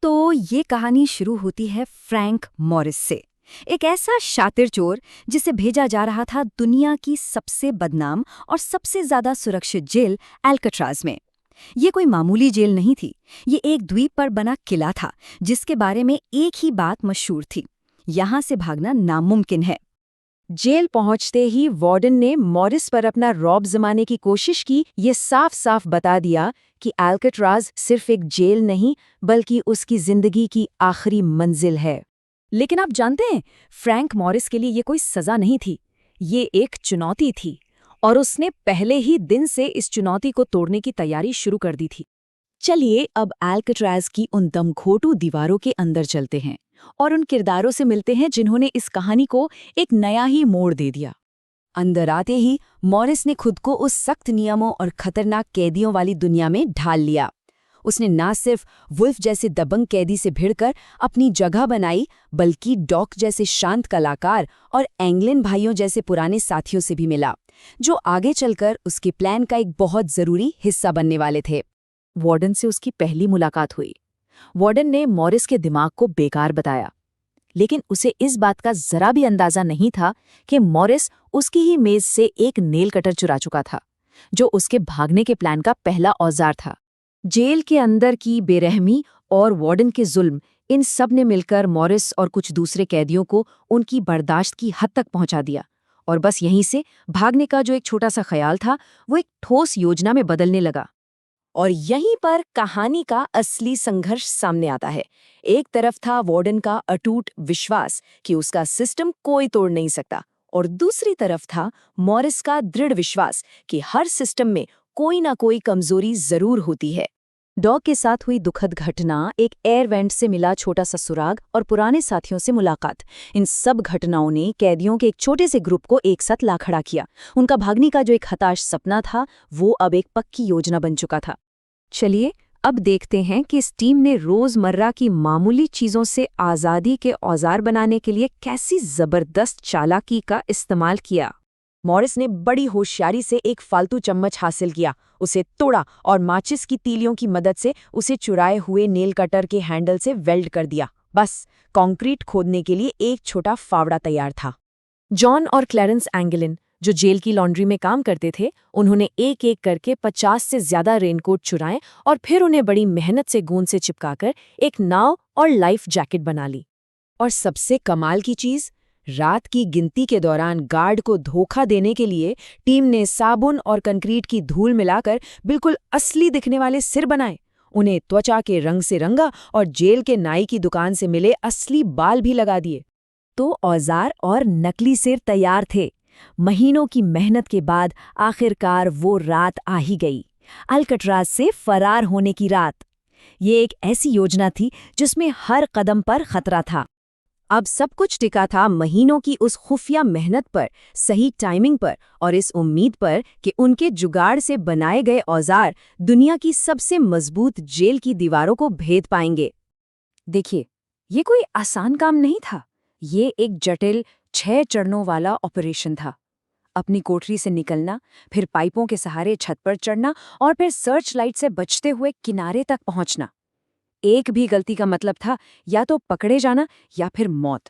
तो ये कहानी शुरू होती है फ्रैंक मॉरिस से। एक ऐसा शातिर चोर जिसे भेजा जा रहा था दुनिया की सबसे बदनाम और सबसे ज्यादा सुरक्षित जेल अल्काट्राज में। ये कोई मामूली जेल नहीं थी, ये एक द्वीप पर बना किला था जिसके बारे में एक ही बात मशहूर थी, यहाँ से भागना नामुमकिन है। जेल पहुंचते ही वार्डन ने मॉरिस पर अपना रौब जमाने की कोशिश की। ये साफ साफ बता दिया कि अल्काट्राज सिर्फ एक जेल नहीं बल्कि उसकी जिंदगी की आखिरी मंजिल है। लेकिन आप जानते हैं, फ्रैंक मॉरिस के लिए ये कोई सजा नहीं थी, ये एक चुनौती थी और उसने पहले ही दिन से इस चुनौती को तोड़ने की तैयारी शुरू कर दी थी। चलिए अब अल्काट्राज की उन दमघोटू दीवारों के अंदर चलते हैं और उन किरदारों से मिलते हैं जिन्होंने इस कहानी को एक नया ही मोड़ दे दिया। अंदर आते ही मॉरिस ने खुद को उस सख्त नियमों और खतरनाक कैदियों वाली दुनिया में ढाल लिया। उसने ना सिर्फ वुल्फ जैसे दबंग कैदी से भिड़कर अपनी जगह बनाई, बल्कि डॉक जैसे शांत कलाकार और एंग्लिन भाइयों जैसे पुराने साथियों से भी मिला, जो आगे चलकर उसके प्लान का एक बहुत जरूरी हिस्सा बनने वाले थे। वार्डन से उसकी पहली मुलाकात हुई। वार्डन ने मॉरिस के दिमाग को बेकार बताया, लेकिन उसे इस बात का जरा भी अंदाजा नहीं था कि मॉरिस उसकी ही मेज से एक नेल कटर चुरा चुका था, जो उसके भागने के प्लान का पहला औजार था। जेल के अंदर की बेरहमी और वार्डन के जुल्म, इन सब ने मिलकर मॉरिस और कुछ दूसरे कैदियों को उनकी बर्दाश्त की हद तक पहुंचा दिया, और बस यहीं से भागने का जो एक छोटा सा ख्याल था वो एक ठोस योजना में बदलने लगा। और यहीं पर कहानी का असली संघर्ष सामने आता है। एक तरफ था वार्डन का अटूट विश्वास कि उसका सिस्टम कोई तोड़ नहीं सकता, और दूसरी तरफ था मॉरिस का दृढ़ विश्वास कि हर सिस्टम में कोई ना कोई कमजोरी जरूर होती है। डॉग के साथ हुई दुखद घटना, एक एयर वेंट से मिला छोटा सा सुराग और पुराने साथियों से मुलाकात, इन सब घटनाओं ने कैदियों के एक छोटे से ग्रुप को एक साथ ला खड़ा किया। उनका भागने का जो एक हताश सपना था वो अब एक पक्की योजना बन चुका था। चलिए अब देखते हैं कि इस टीम ने रोजमर्रा की मामूली चीजों से आजादी के औजार बनाने के लिए कैसी जबरदस्त चालाकी का इस्तेमाल किया। मॉरिस ने बड़ी होशियारी से एक फालतू चम्मच हासिल किया, उसे तोड़ा और माचिस की तीलियों की मदद से उसे चुराए हुए नेल कटर के हैंडल से वेल्ड कर दिया। बस कंक्रीट खोदने के लिए एक छोटा फावड़ा तैयार था। जॉन और क्लैरेंस एंगलिन, जो जेल की लॉन्ड्री में काम करते थे, उन्होंने एक एक करके 50 से ज्यादा रेनकोट चुराए और फिर उन्हें बड़ी मेहनत से गोंद से चिपकाकर एक नाव और लाइफ जैकेट बना ली। और सबसे कमाल की चीज, रात की गिनती के दौरान गार्ड को धोखा देने के लिए टीम ने साबुन और कंक्रीट की धूल मिलाकर बिल्कुल असली दिखने वाले सिर बनाए, उन्हें त्वचा के रंग से रंगा और जेल के नाई की दुकान से मिले असली बाल भी लगा दिए। तो औजार और नकली सिर तैयार थे। महीनों की मेहनत के बाद आखिरकार वो रात आ ही गई, अल्काट्राज से फरार होने की रात। ये एक ऐसी योजना थी जिसमें हर कदम पर खतरा था। अब सब कुछ टिका था महीनों की उस खुफिया मेहनत पर, सही टाइमिंग पर और इस उम्मीद पर कि उनके जुगाड़ से बनाए गए औजार दुनिया की सबसे मजबूत जेल की दीवारों को भेद पाएंगे। देखिए, ये कोई आसान काम नहीं था। ये एक जटिल 6 चरणों वाला ऑपरेशन था। अपनी कोठरी से निकलना, फिर पाइपों के सहारे छत पर चढ़ना और फिर सर्च लाइट से बचते हुए किनारे तक पहुंचना। एक भी गलती का मतलब था या तो पकड़े जाना या फिर मौत।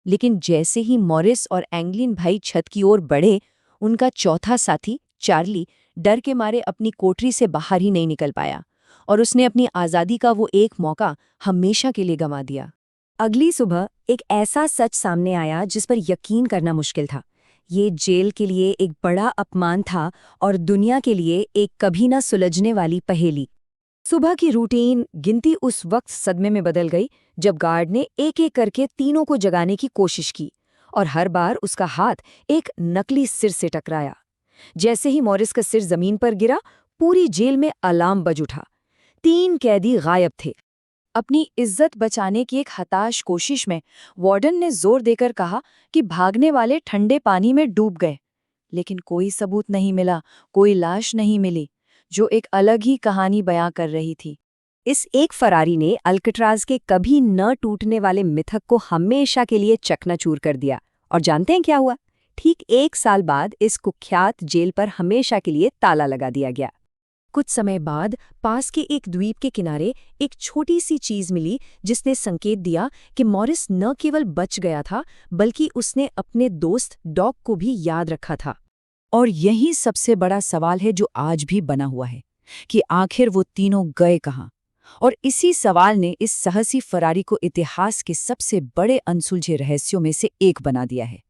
लेकिन जैसे ही मॉरिस और एंगलिन भाई छत की ओर बढ़े, उनका चौथा साथी चार्ली डर के मारे अपनी कोठरी से बाहर ही नहीं निकल पाया और उसने अपनी आज़ादी का वो एक मौका हमेशा के लिए गंवा दिया। अगली सुबह एक ऐसा सच सामने आया जिस पर यकीन करना मुश्किल था। ये जेल के लिए एक बड़ा अपमान था और दुनिया के लिए एक कभी ना सुलझने वाली पहेली। सुबह की रूटीन गिनती उस वक्त सदमे में बदल गई जब गार्ड ने एक एक करके तीनों को जगाने की कोशिश की, और हर बार उसका हाथ एक नकली सिर से टकराया। जैसे ही मॉरिस का सिर जमीन पर गिरा, पूरी जेल में अलार्म बज उठा। 3 कैदी गायब थे। अपनी इज्जत बचाने की एक हताश कोशिश में वार्डन ने जोर देकर कहा कि भागने वाले ठंडे पानी में डूब गए, लेकिन कोई सबूत नहीं मिला, कोई लाश नहीं मिली, जो एक अलग ही कहानी बयां कर रही थी। इस एक फरारी ने अल्काट्राज के कभी न टूटने वाले मिथक को हमेशा के लिए चकनाचूर कर दिया। और जानते हैं क्या हुआ? ठीक 1 साल बाद इस कुख्यात जेल पर हमेशा के लिए ताला लगा दिया गया। कुछ समय बाद पास के एक द्वीप के किनारे एक छोटी सी चीज मिली जिसने संकेत दिया कि मॉरिस न केवल बच गया था बल्कि उसने अपने दोस्त डॉग को भी याद रखा था। और यही सबसे बड़ा सवाल है जो आज भी बना हुआ है कि आखिर वो तीनों गए कहाँ। और इसी सवाल ने इस साहसी फरारी को इतिहास के सबसे बड़े अनसुलझे रहस्यों में से एक बना दिया है।